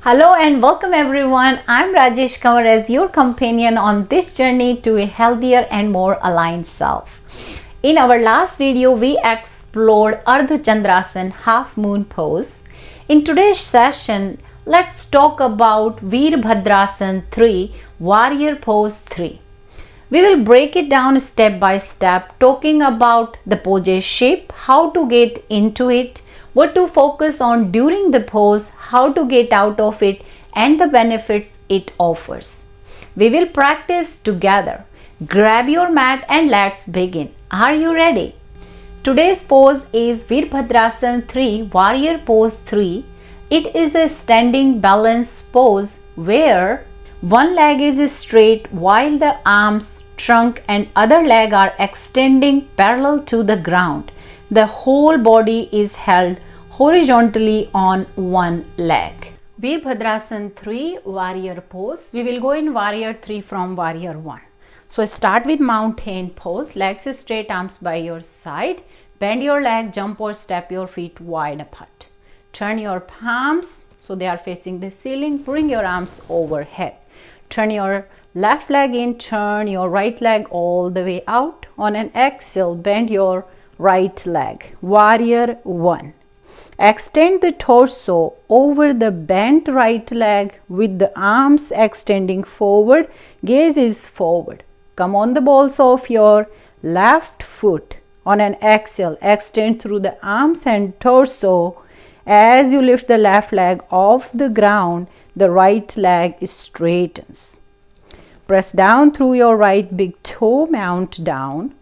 Hello and welcome everyone. I'm Rajesh Kanwar as your companion on this journey to a healthier and more aligned self. In our last video, we explored Ardha Chandrasana half moon pose. In today's session, let's talk about Virabhadrasana III warrior pose 3. We will break it down step by step, talking about the pose shape, how to get into it, what to focus on during the pose, how to get out of it, and the benefits it offers. We will practice together. Grab your mat and let's begin. Are you ready? Today's pose is Virabhadrasana III warrior pose 3. It is a standing balance pose where one leg is straight while the arms, trunk and other leg are extending parallel to the ground. The whole body is held horizontally on one leg. Virabhadrasana 3 warrior pose. We will go in warrior 3 from warrior 1. So start with mountain pose. Legs straight, arms by your side. Bend your leg, jump or step your feet wide apart. Turn your palms so they are facing the ceiling. Bring your arms overhead. Turn your left leg in, turn your right leg all the way out. On an exhale, bend your right leg. Warrior 1. Extend the torso over the bent right leg with the arms extending forward. Gaze is forward. Come on the balls of your left foot. On an exhale, extend through the arms and torso. As you lift the left leg off the ground, the right leg straightens. Press down through your right big toe, mount down.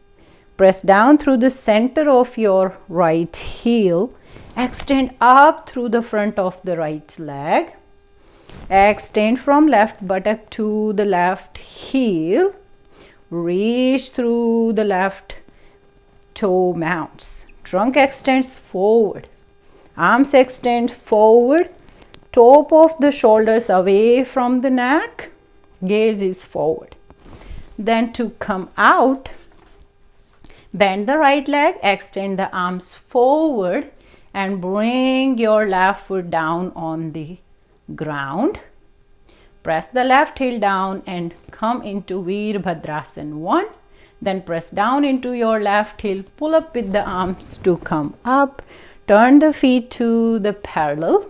Press down through the center of your right heel. Extend up through the front of the right leg. Extend from left buttock to the left heel. Reach through the left toe mounts. Trunk extends forward. Arms extend forward. Top of the shoulders away from the neck. Gaze is forward. Then to come out, bend the right leg, extend the arms forward and bring your left foot down on the ground. Press the left heel down and come into Virabhadrasana 1. Then press down into your left heel, pull up with the arms to come up. Turn the feet to the parallel.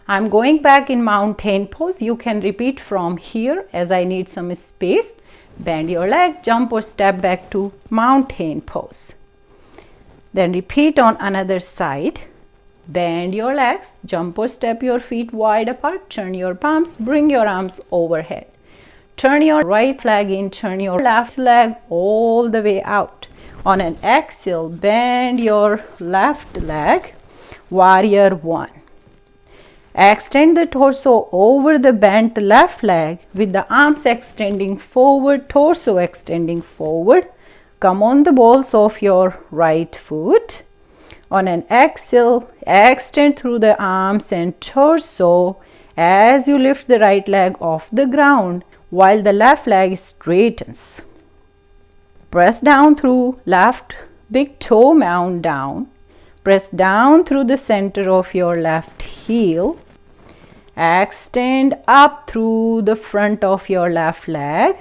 I'm going back in mountain pose. You can repeat from here as I need some space. Bend your leg, jump or step back to mountain pose. Then repeat on another side. Bend your legs, jump or step your feet wide apart. Turn your palms, bring your arms overhead. Turn your right leg in, turn your left leg all the way out. On an exhale, bend your left leg. Warrior 1. Extend the torso over the bent left leg with the arms extending forward, torso extending forward. Come on the balls of your right foot. On an exhale, extend through the arms and torso as you lift the right leg off the ground while the left leg straightens. Press down through left big toe, mount down. Press down through the center of your left heel. Extend up through the front of your left leg.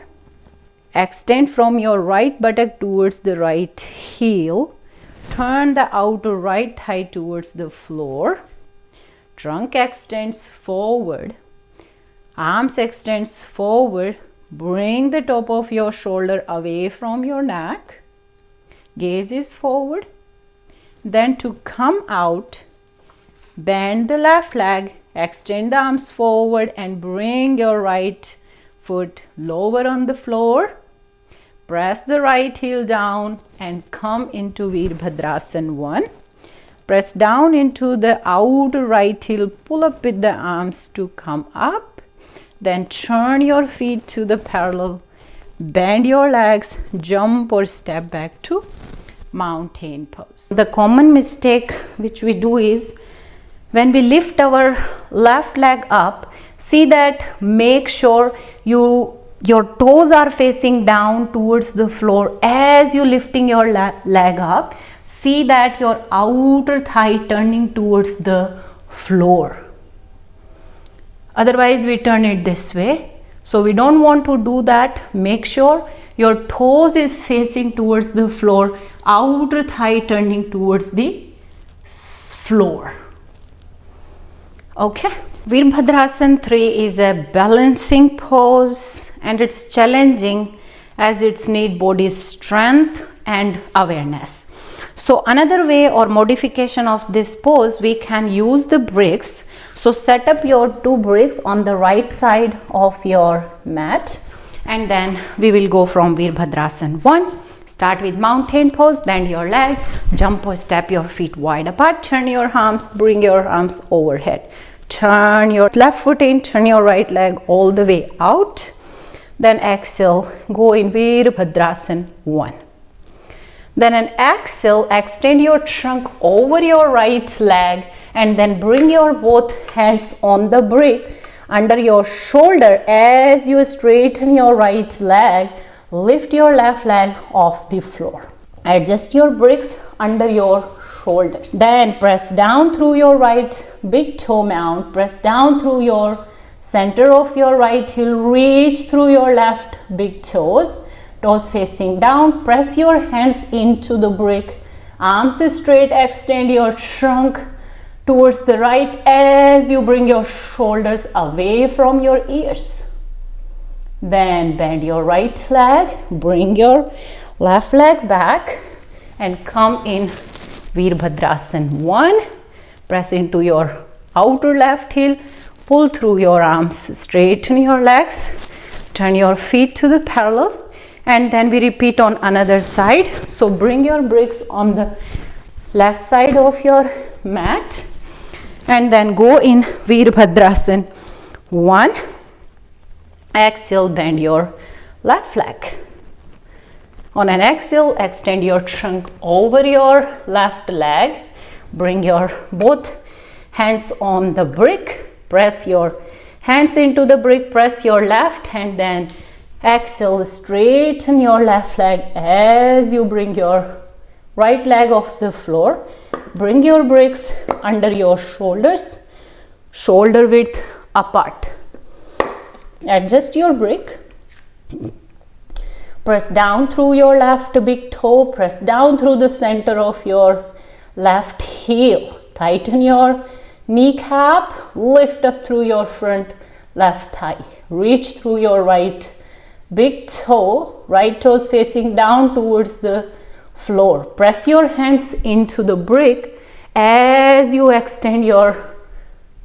Extend from your right buttock towards the right heel. Turn the outer right thigh towards the floor. Trunk extends forward. Arms extends forward. Bring the top of your shoulder away from your neck. Gaze is forward. Then to come out, bend the left leg, extend the arms forward and bring your right foot lower on the floor. Press the right heel down and come into Virabhadrasana 1. Press down into the outer right heel, pull up with the arms to come up. Then turn your feet to the parallel. Bend your legs, jump or step back to mountain pose. The common mistake which we do is when we lift our left leg up, see that make sure your toes are facing down towards the floor as you lifting your leg up. See that your outer thigh turning towards the floor. Otherwise we turn it this way. So we don't want to do that. Make sure your toes is facing towards the floor, outer thigh turning towards the floor. Okay. Virabhadrasana 3 is a balancing pose and it's challenging as it's need body strength and awareness. So another way or modification of this pose, we can use the bricks. So set up your 2 bricks on the right side of your mat, and then we will go from Virabhadrasana 1. Start with mountain pose, bend your leg, jump or step your feet wide apart, turn your arms, bring your arms overhead. Turn your left foot in, turn your right leg all the way out. Then exhale, go in Virabhadrasana 1. Then an exhale, extend your trunk over your right leg and then bring your both hands on the brick under your shoulder as you straighten your right leg. Lift your left leg off the floor. Adjust your bricks under your shoulders. Then press down through your right big toe mount. Press down through your center of your right heel. Reach through your left big toes. Toes facing down. Press your hands into the brick. Arms straight. Extend your trunk towards the right as you bring your shoulders away from your ears. Then bend your right leg. Bring your left leg back and come in Virabhadrasana 1. Press into your outer left heel. Pull through your arms. Straighten your legs. Turn your feet to the parallel. And then we repeat on another side. So bring your bricks on the left side of your mat. And then go in Virabhadrasana 1. Exhale, bend your left leg. On an exhale, extend your trunk over your left leg. Bring your both hands on the brick. Press your hands into the brick. Press your left hand. Then exhale, straighten your left leg as you bring your right leg off the floor. Bring your bricks under your shoulders. Shoulder width apart. Adjust your brick. Press down through your left big toe. Press down through the center of your left heel. Tighten your kneecap. Lift up through your front left thigh. Reach through your right big toe. Right toes facing down towards the floor. Press your hands into the brick as you extend your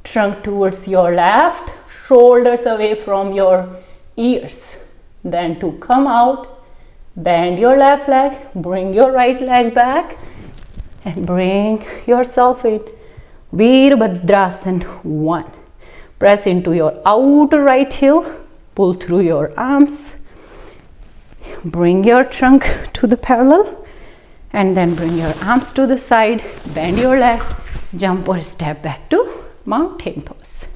trunk towards your left. Shoulders away from your ears. Then to come out, bend your left leg, bring your right leg back and bring yourself in Virabhadrasana 1. Press into your outer right heel, pull through your arms, bring your trunk to the parallel and then bring your arms to the side, bend your leg, jump or step back to mountain pose.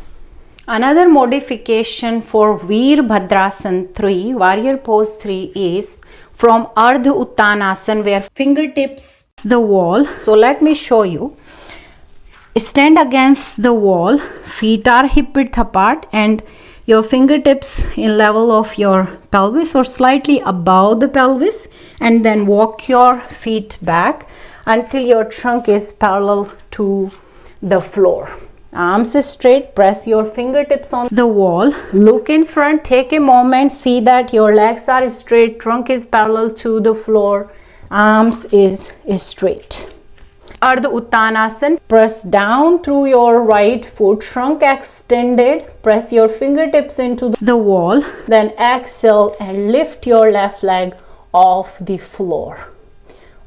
Another modification for Virabhadrasana 3, warrior pose 3 is from Ardha Uttanasana where fingertips the wall. So let me show you. Stand against the wall, feet are hip width apart and your fingertips in level of your pelvis or slightly above the pelvis, and then walk your feet back until your trunk is parallel to the floor. Arms straight, press your fingertips on the wall, look in front, take a moment, see that your legs are straight, trunk is parallel to the floor, arms is straight. Ardha Uttanasana, press down through your right foot, trunk extended, press your fingertips into the wall, then exhale and lift your left leg off the floor.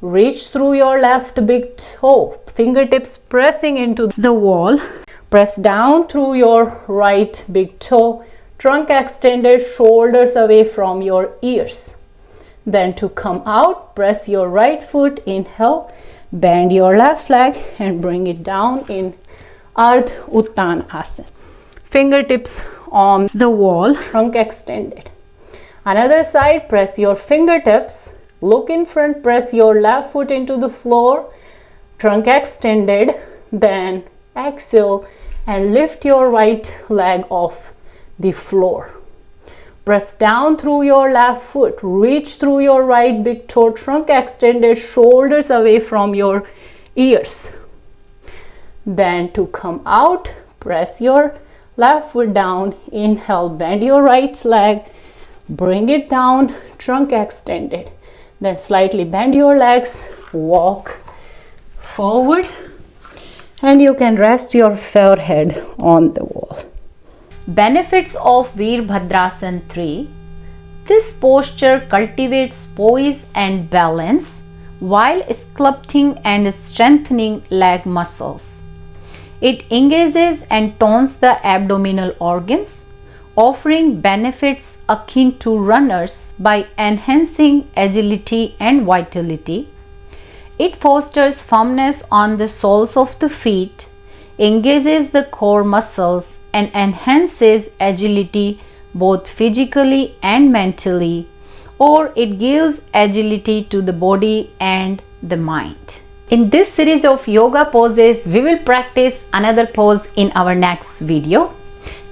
Reach through your left big toe, fingertips pressing into the wall. Press down through your right big toe, trunk extended, shoulders away from your ears. Then to come out, press your right foot, inhale, bend your left leg and bring it down in Ardha Uttanasana. Fingertips on the wall, trunk extended. Another side, press your fingertips, look in front, press your left foot into the floor, trunk extended, then exhale and lift your right leg off the floor. Press down through your left foot, reach through your right big toe, trunk extended, shoulders away from your ears. Then to come out, press your left foot down, inhale, bend your right leg, bring it down, trunk extended. Then slightly bend your legs, walk forward, and you can rest your forehead on the wall. Benefits of Virabhadrasana III. This posture cultivates poise and balance while sculpting and strengthening leg muscles. It engages and tones the abdominal organs, offering benefits akin to runners by enhancing agility and vitality. It fosters firmness on the soles of the feet, engages the core muscles, and enhances agility both physically and mentally, or it gives agility to the body and the mind. In this series of yoga poses, we will practice another pose in our next video.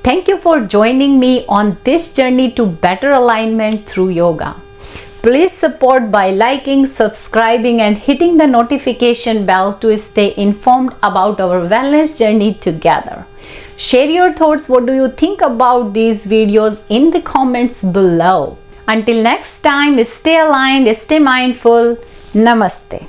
Thank you for joining me on this journey to better alignment through yoga. Please support by liking, subscribing, and hitting the notification bell to stay informed about our wellness journey together. Share your thoughts. What do you think about these videos in the comments below? Until next time, stay aligned, stay mindful. Namaste.